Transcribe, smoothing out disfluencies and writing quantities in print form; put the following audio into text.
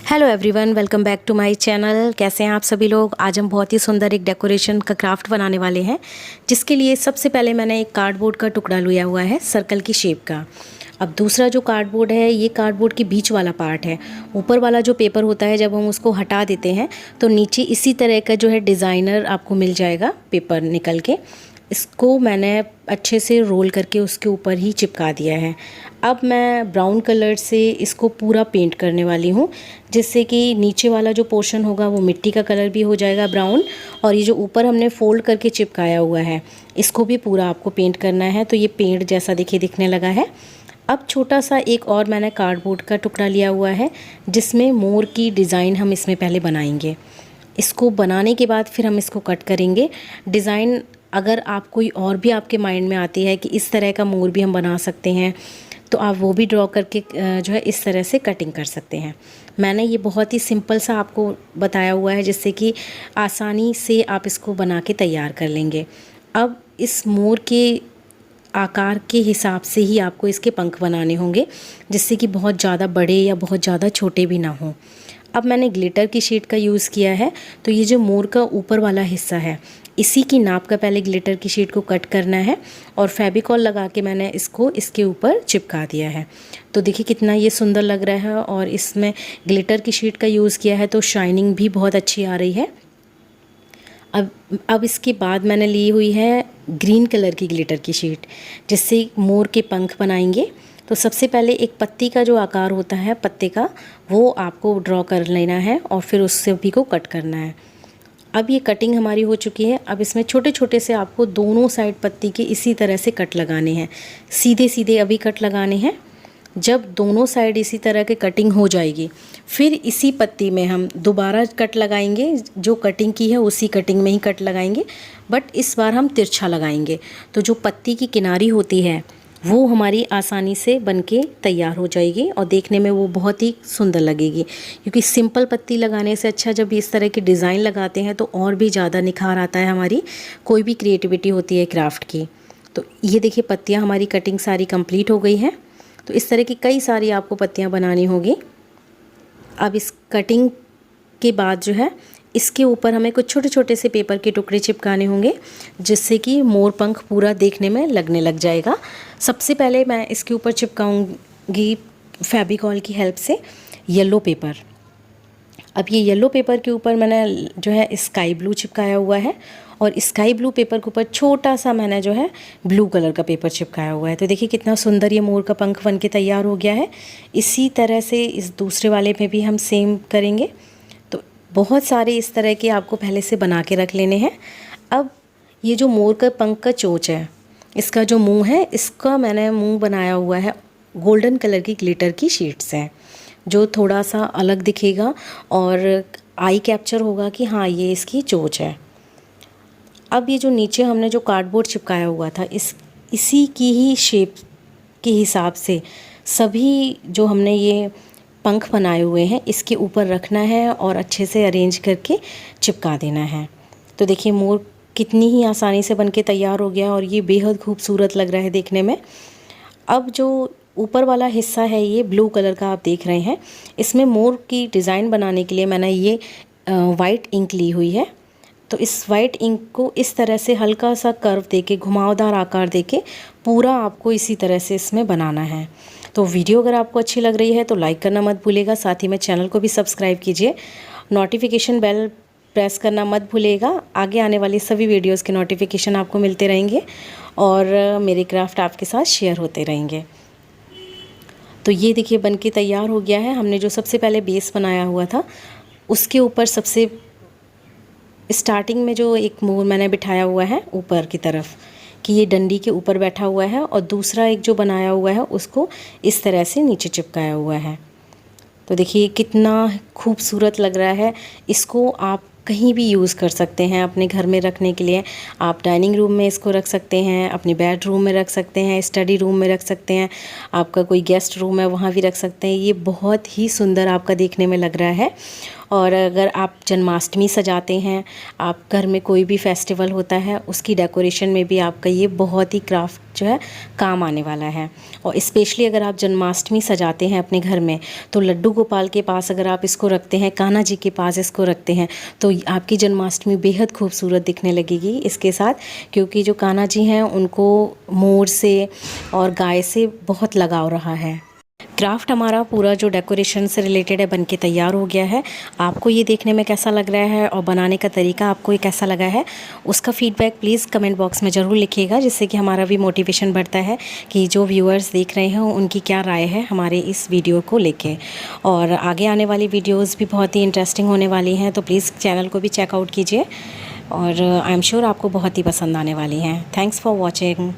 Hello everyone, welcome back to my channel. कैसे हैं आप सभी लोग। आज हम बहुत ही सुंदर एक डेकोरेशन का क्राफ्ट बनाने वाले हैं, जिसके लिए सबसे पहले मैंने एक कार्डबोर्ड का टुकड़ा लिया हुआ है सर्कल की शेप का। अब दूसरा जो कार्डबोर्ड है, ये कार्डबोर्ड के बीच वाला पार्ट है। ऊपर वाला जो पेपर होता है, जब हम उसको हटा देते हैं तो नीचे इसी तरह का जो है डिज़ाइनर आपको मिल जाएगा पेपर निकल के। इसको मैंने अच्छे से रोल करके उसके ऊपर ही चिपका दिया है। अब मैं ब्राउन कलर से इसको पूरा पेंट करने वाली हूँ, जिससे कि नीचे वाला जो पोर्शन होगा वो मिट्टी का कलर भी हो जाएगा ब्राउन, और ये जो ऊपर हमने फोल्ड करके चिपकाया हुआ है इसको भी पूरा आपको पेंट करना है। तो ये पेंट जैसा देखिए दिखने लगा है। अब छोटा सा एक और मैंने कार्डबोर्ड का टुकड़ा लिया हुआ है, जिसमें मोर की डिज़ाइन हम इसमें पहले बनाएंगे। इसको बनाने के बाद फिर हम इसको कट करेंगे। डिज़ाइन अगर आप कोई और भी आपके माइंड में आती है कि इस तरह का मोर भी हम बना सकते हैं, तो आप वो भी ड्रॉ करके जो है इस तरह से कटिंग कर सकते हैं। मैंने ये बहुत ही सिंपल सा आपको बताया हुआ है, जिससे कि आसानी से आप इसको बना के तैयार कर लेंगे। अब इस मोर के आकार के हिसाब से ही आपको इसके पंख बनाने होंगे, जिससे कि बहुत ज़्यादा बड़े या बहुत ज़्यादा छोटे भी ना हों। अब मैंने ग्लिटर की शीट का यूज़ किया है, तो ये जो मोर का ऊपर वाला हिस्सा है, इसी की नाप का पहले ग्लिटर की शीट को कट करना है और फेविकॉल लगा के मैंने इसको इसके ऊपर चिपका दिया है। तो देखिए कितना ये सुंदर लग रहा है, और इसमें ग्लिटर की शीट का यूज़ किया है तो शाइनिंग भी बहुत अच्छी आ रही है। अब इसके बाद मैंने ली हुई है ग्रीन कलर की ग्लिटर की शीट, जिससे मोर के पंख बनाएंगे। तो सबसे पहले एक पत्ती का जो आकार होता है पत्ते का, वो आपको ड्रॉ कर लेना है और फिर उस सभी को कट करना है। अब ये कटिंग हमारी हो चुकी है। अब इसमें छोटे छोटे से आपको दोनों साइड पत्ती के इसी तरह से कट लगाने हैं, सीधे सीधे अभी कट लगाने हैं। जब दोनों साइड इसी तरह के कटिंग हो जाएगी, फिर इसी पत्ती में हम दोबारा कट लगाएंगे। जो कटिंग की है उसी कटिंग में ही कट लगाएंगे, बट इस बार हम तिरछा लगाएंगे। तो जो पत्ती की किनारी होती है वो हमारी आसानी से बनके तैयार हो जाएगी और देखने में वो बहुत ही सुंदर लगेगी। क्योंकि सिंपल पत्ती लगाने से अच्छा जब इस तरह की डिज़ाइन लगाते हैं तो और भी ज़्यादा निखार आता है हमारी कोई भी क्रिएटिविटी होती है क्राफ्ट की। तो ये देखिए पत्तियाँ हमारी कटिंग सारी कंप्लीट हो गई हैं। तो इस तरह की कई सारी आपको पत्तियाँ बनानी होगी। अब इस कटिंग के बाद जो है इसके ऊपर हमें कुछ छोटे छोटे से पेपर के टुकड़े चिपकाने होंगे, जिससे कि मोर पंख पूरा देखने में लगने लग जाएगा। सबसे पहले मैं इसके ऊपर चिपकाऊंगी फेविकॉल की हेल्प से येलो पेपर। अब ये येलो पेपर के ऊपर मैंने जो है स्काई ब्लू चिपकाया हुआ है, और स्काई ब्लू पेपर के ऊपर छोटा सा मैंने जो है ब्लू कलर का पेपर चिपकाया हुआ है। तो देखिए कितना सुंदर ये मोर का पंख बन के तैयार हो गया है। इसी तरह से इस दूसरे वाले में भी हम सेम करेंगे। तो बहुत सारे इस तरह के आपको पहले से बना के रख लेने हैं। अब ये जो मोर का पंख का चोंच है, इसका जो मुंह है, इसका मैंने मुंह बनाया हुआ है गोल्डन कलर की ग्लिटर की शीट से, जो थोड़ा सा अलग दिखेगा और आई कैप्चर होगा कि हाँ ये इसकी चोंच है। अब ये जो नीचे हमने जो कार्डबोर्ड चिपकाया हुआ था, इसी की ही शेप के हिसाब से सभी जो हमने ये पंख बनाए हुए हैं इसके ऊपर रखना है और अच्छे से अरेंज करके चिपका देना है। तो देखिए मोर कितनी ही आसानी से बनके तैयार हो गया, और ये बेहद खूबसूरत लग रहा है देखने में। अब जो ऊपर वाला हिस्सा है ये ब्लू कलर का आप देख रहे हैं, इसमें मोर की डिज़ाइन बनाने के लिए मैंने ये वाइट इंक ली हुई है। तो इस वाइट इंक को इस तरह से हल्का सा कर्व देके, घुमावदार आकार देके पूरा आपको इसी तरह से इसमें बनाना है। तो वीडियो अगर आपको अच्छी लग रही है तो लाइक करना मत भूलिएगा, साथ ही में चैनल को भी सब्सक्राइब कीजिए। नोटिफिकेशन बेल प्रेस करना मत भूलिएगा। आगे आने वाली सभी वीडियोज़ के नोटिफिकेशन आपको मिलते रहेंगे और मेरे क्राफ्ट आपके साथ शेयर होते रहेंगे। तो ये देखिए बन के तैयार हो गया है। हमने जो सबसे पहले बेस बनाया हुआ था उसके ऊपर सबसे स्टार्टिंग में जो एक मोर मैंने बिठाया हुआ है ऊपर की तरफ, कि ये डंडी के ऊपर बैठा हुआ है, और दूसरा एक जो बनाया हुआ है उसको इस तरह से नीचे चिपकाया हुआ है। तो देखिए कितना खूबसूरत लग रहा है। इसको आप कहीं भी यूज़ कर सकते हैं अपने घर में रखने के लिए। आप डाइनिंग रूम में इसको रख सकते हैं, अपने बेडरूम में रख सकते हैं, स्टडी रूम में रख सकते हैं, आपका कोई गेस्ट रूम है वहाँ भी रख सकते हैं। ये बहुत ही सुंदर आपका देखने में लग रहा है, और अगर आप जन्माष्टमी सजाते हैं, आप घर में कोई भी फेस्टिवल होता है उसकी डेकोरेशन में भी आपका ये बहुत ही क्राफ्ट जो है काम आने वाला है। और स्पेशली अगर आप जन्माष्टमी सजाते हैं अपने घर में, तो लड्डू गोपाल के पास अगर आप इसको रखते हैं, कान्हा जी के पास इसको रखते हैं, तो आपकी जन्माष्टमी बेहद खूबसूरत दिखने लगेगी इसके साथ, क्योंकि जो कान्हा जी हैं उनको मोर से और गाय से बहुत लगाव रहा है। क्राफ्ट हमारा पूरा जो डेकोरेशन से रिलेटेड है बनके तैयार हो गया है। आपको ये देखने में कैसा लग रहा है और बनाने का तरीका आपको ये कैसा लगा है, उसका फीडबैक प्लीज़ कमेंट बॉक्स में ज़रूर लिखिएगा, जिससे कि हमारा भी मोटिवेशन बढ़ता है कि जो व्यूअर्स देख रहे हैं उनकी क्या राय है हमारे इस वीडियो को लेके। और आगे आने वाली वीडियोज़ भी बहुत ही इंटरेस्टिंग होने वाली हैं, तो प्लीज़ चैनल को भी चेकआउट कीजिए और आई एम श्योर आपको बहुत ही पसंद आने वाली हैं। Thanks for watching.